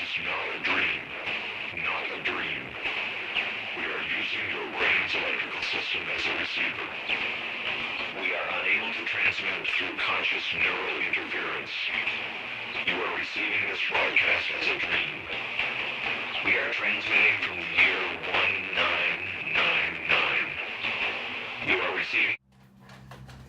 is not a dream. Not a dream. We are using your brain's electrical system as a receiver. We are unable to transmit through conscious neural interference. You are receiving this broadcast as a dream. We are transmitting from the year 1999. You are receiving...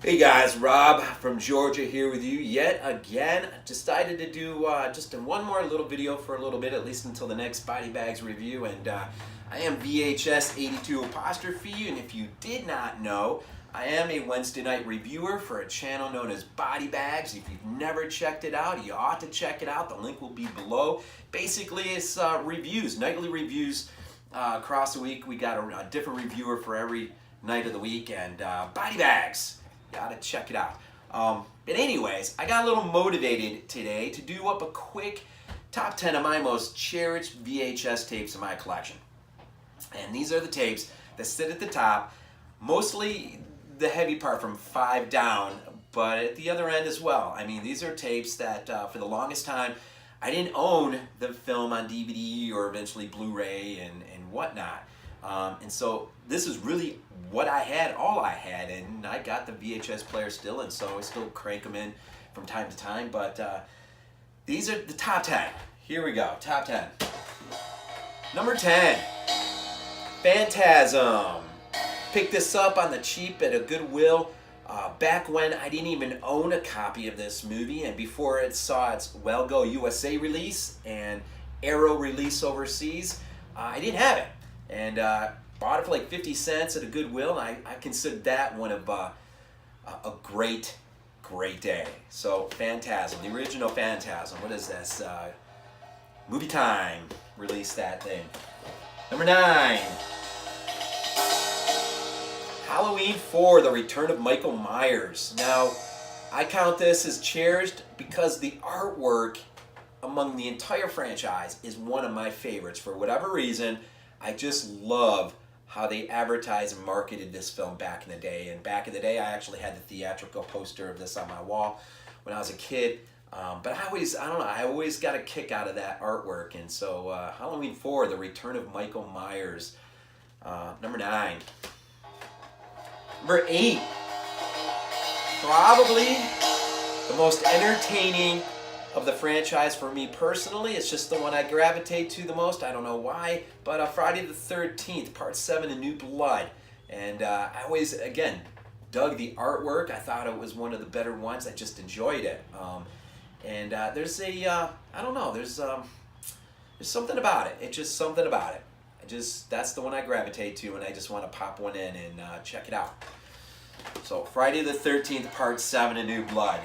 Hey guys, Rob from Georgia here with you yet again. Decided to do just one more little video for a little bit, at least until the next BodyBags review. And I am VHS 82 apostrophe, and if you did not know, I am a Wednesday night reviewer for a channel known as BodyBags. If you've never checked it out, you ought to check it out. The link will be below. Basically, it's reviews, nightly reviews across the week. We got a different reviewer for every night of the week, and BodyBags. Gotta check it out. But anyways, I got a little motivated today to do up a quick top 10 of my most cherished VHS tapes in my collection. And these are the tapes that sit at the top, mostly the heavy part from 5 down, but at the other end as well. I mean, these are tapes that for the longest time, I didn't own the film on DVD or eventually Blu-ray and whatnot. And so this is really what I had, all I had, and I got the VHS player still, and so I still crank them in from time to time, but these are the top 10. Here we go, top 10. Number 10, Phantasm. Picked this up on the cheap at a Goodwill back when I didn't even own a copy of this movie, and before it saw its Well Go USA release and Arrow release overseas, I didn't have it. And bought it for like 50 cents at a Goodwill, and I considered that one of a great day. So Phantasm, the original Phantasm. What is this? Movie Time released that thing. Number 9. Halloween 4, The Return of Michael Myers. Now, I count this as cherished because the artwork among the entire franchise is one of my favorites. For whatever reason, I just love how they advertised and marketed this film back in the day. And back in the day, I actually had the theatrical poster of this on my wall when I was a kid. But I always got a kick out of that artwork. And so Halloween 4, The Return of Michael Myers. Number 9. Number 8. Probably the most entertaining of the franchise for me personally. It's just the one I gravitate to the most. I don't know why, but Friday the 13th, Part 7, A New Blood. And I always, again, dug the artwork. I thought it was one of the better ones. I just enjoyed it. There's something about it. It's just something about it. That's the one I gravitate to, and I just want to pop one in and check it out. So Friday the 13th, Part 7, A New Blood.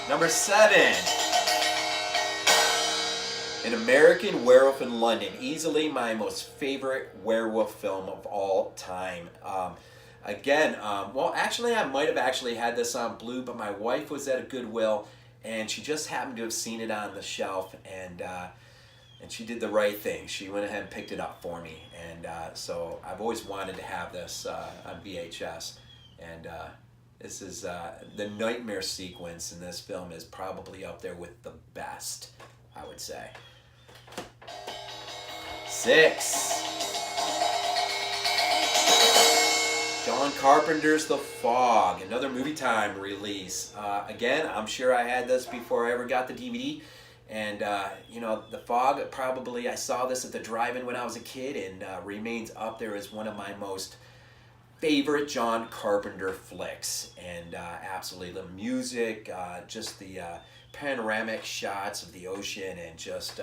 Number 7, An American Werewolf in London. Easily my most favorite werewolf film of all time. Well, actually, I might have actually had this on Blue, but my wife was at a Goodwill, and she just happened to have seen it on the shelf, and she did the right thing. She went ahead and picked it up for me, and so I've always wanted to have this on VHS, and this is the nightmare sequence in this film is probably up there with the best, I would say. 6. John Carpenter's The Fog, another Movie Time release. Again, I'm sure I had this before I ever got the DVD. And, The Fog, probably I saw this at the drive-in when I was a kid, and remains up there as one of my most favorite John Carpenter flicks. And absolutely the music, just the panoramic shots of the ocean, and just,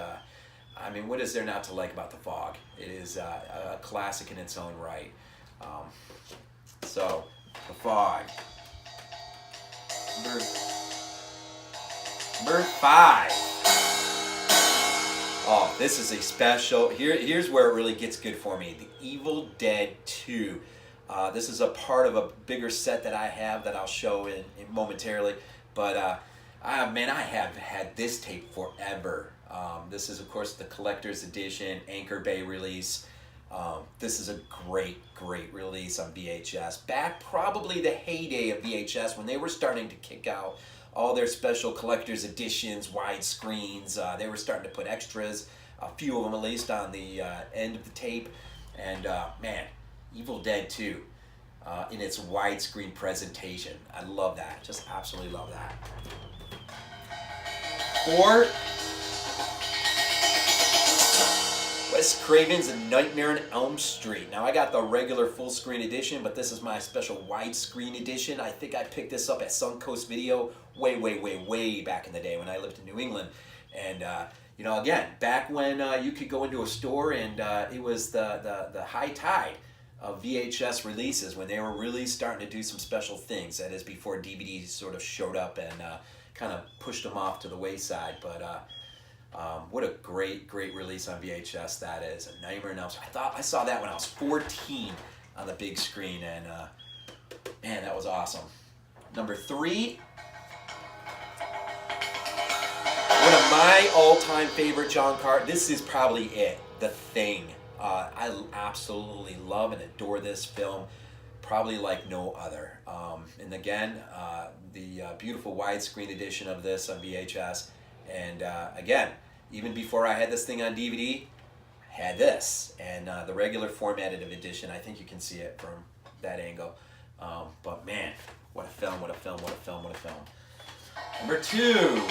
what is there not to like about The Fog? It is a classic in its own right. So, The Fog. Number 5. Oh, this is a special. Here's where it really gets good for me. The Evil Dead 2. This is a part of a bigger set that I have that I'll show in momentarily. But I have had this tape forever. This is, of course, the collector's edition, Anchor Bay release. This is a great release on VHS. Back probably the heyday of VHS when they were starting to kick out all their special collector's editions, widescreens. They were starting to put extras, a few of them at least, on the end of the tape. And man, Evil Dead 2 in its widescreen presentation. I love that. Just absolutely love that. 4, Wes Craven's A Nightmare on Elm Street. Now I got the regular full screen edition, but this is my special widescreen edition. I think I picked this up at Suncoast Video way back in the day when I lived in New England. And you know, again, back when you could go into a store and it was the high tide of VHS releases, when they were really starting to do some special things. That is before DVDs sort of showed up and kind of pushed them off to the wayside. But what a great release on VHS that is. A Nightmare on Elm Street. I saw that when I was 14 on the big screen, and man, that was awesome. Number 3, one of my all-time favorite John Carpenter. This is probably it, The Thing. I absolutely love and adore this film, probably like no other. And again, the beautiful widescreen edition of this on VHS. And again, even before I had this thing on DVD, I had this. And the regular formatted edition, I think you can see it from that angle. But man, what a film, what a film, what a film, what a film. Number 2.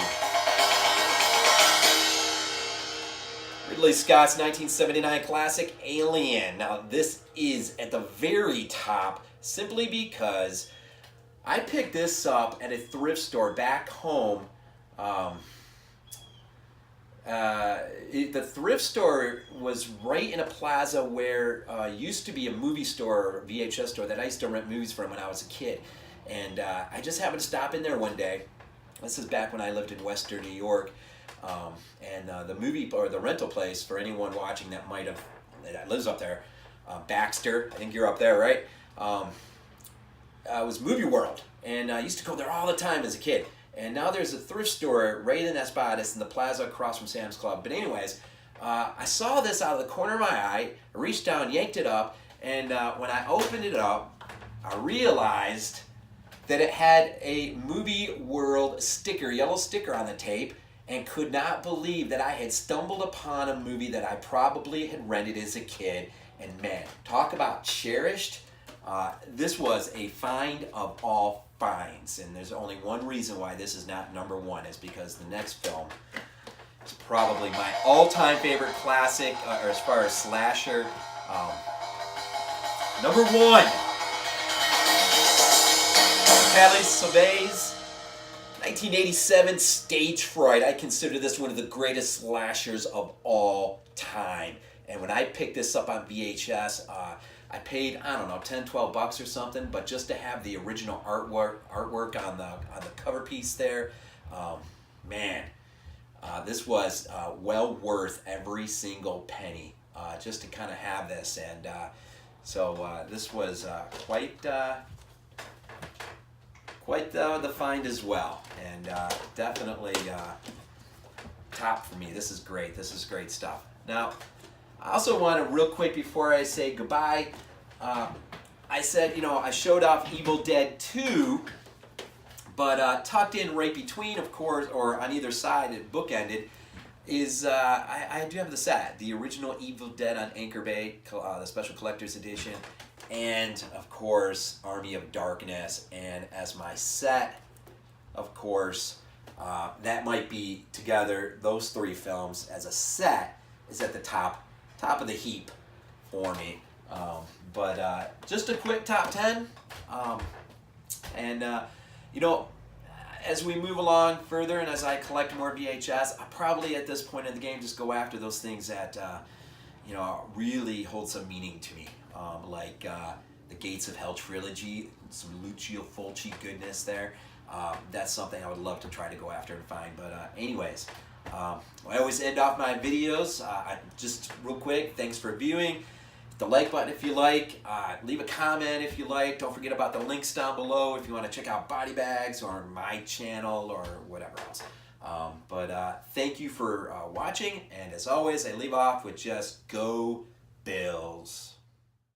Ridley Scott's 1979 classic, Alien. Now, this is at the very top simply because I picked this up at a thrift store back home. The thrift store was right in a plaza where used to be a movie store, or VHS store, that I used to rent movies from when I was a kid. And I just happened to stop in there one day. This is back when I lived in Western New York. And the movie, or the rental place, for anyone watching that lives up there, Baxter, I think you're up there, right? Was Movie World, and I used to go there all the time as a kid. And now there's a thrift store right in that spot. It's in the plaza across from Sam's Club. But anyways, I saw this out of the corner of my eye. I reached down, yanked it up, and when I opened it up, I realized that it had a Movie World sticker, yellow sticker on the tape, and could not believe that I had stumbled upon a movie that I probably had rented as a kid. And man, talk about cherished. This was a find of all finds. And there's only one reason why this is not number 1, is because the next film is probably my all-time favorite classic, or as far as slasher. Number 1, Palais Sauvage's 1987 Stage Fright. I consider this one of the greatest slashers of all time. And when I picked this up on VHS, I paid, I don't know, $10-12 or something, but just to have the original artwork on the cover piece there, man, this was well worth every single penny just to kind of have this. And so this was quite the find as well, and definitely top for me. This is great. This is great stuff. Now, I also want to, real quick before I say goodbye, I said, you know, I showed off Evil Dead 2, but tucked in right between, of course, or on either side, it bookended, is I do have the set, the original Evil Dead on Anchor Bay, the special collector's edition, and of course Army of Darkness. And as my set, of course, that might be together, those 3 films as a set is at the top of the heap for me. But just a quick top 10, and you know, as we move along further and as I collect more VHS, I probably at this point in the game just go after those things that you know, really hold some meaning to me. Like the Gates of Hell trilogy, some Lucio Fulci goodness there. That's something I would love to try to go after and find. But anyways, I always end off my videos. Just real quick, thanks for viewing. Hit the like button if you like. Leave a comment if you like. Don't forget about the links down below if you want to check out BodyBags or my channel or whatever else. But thank you for watching. And as always, I leave off with just go Bills.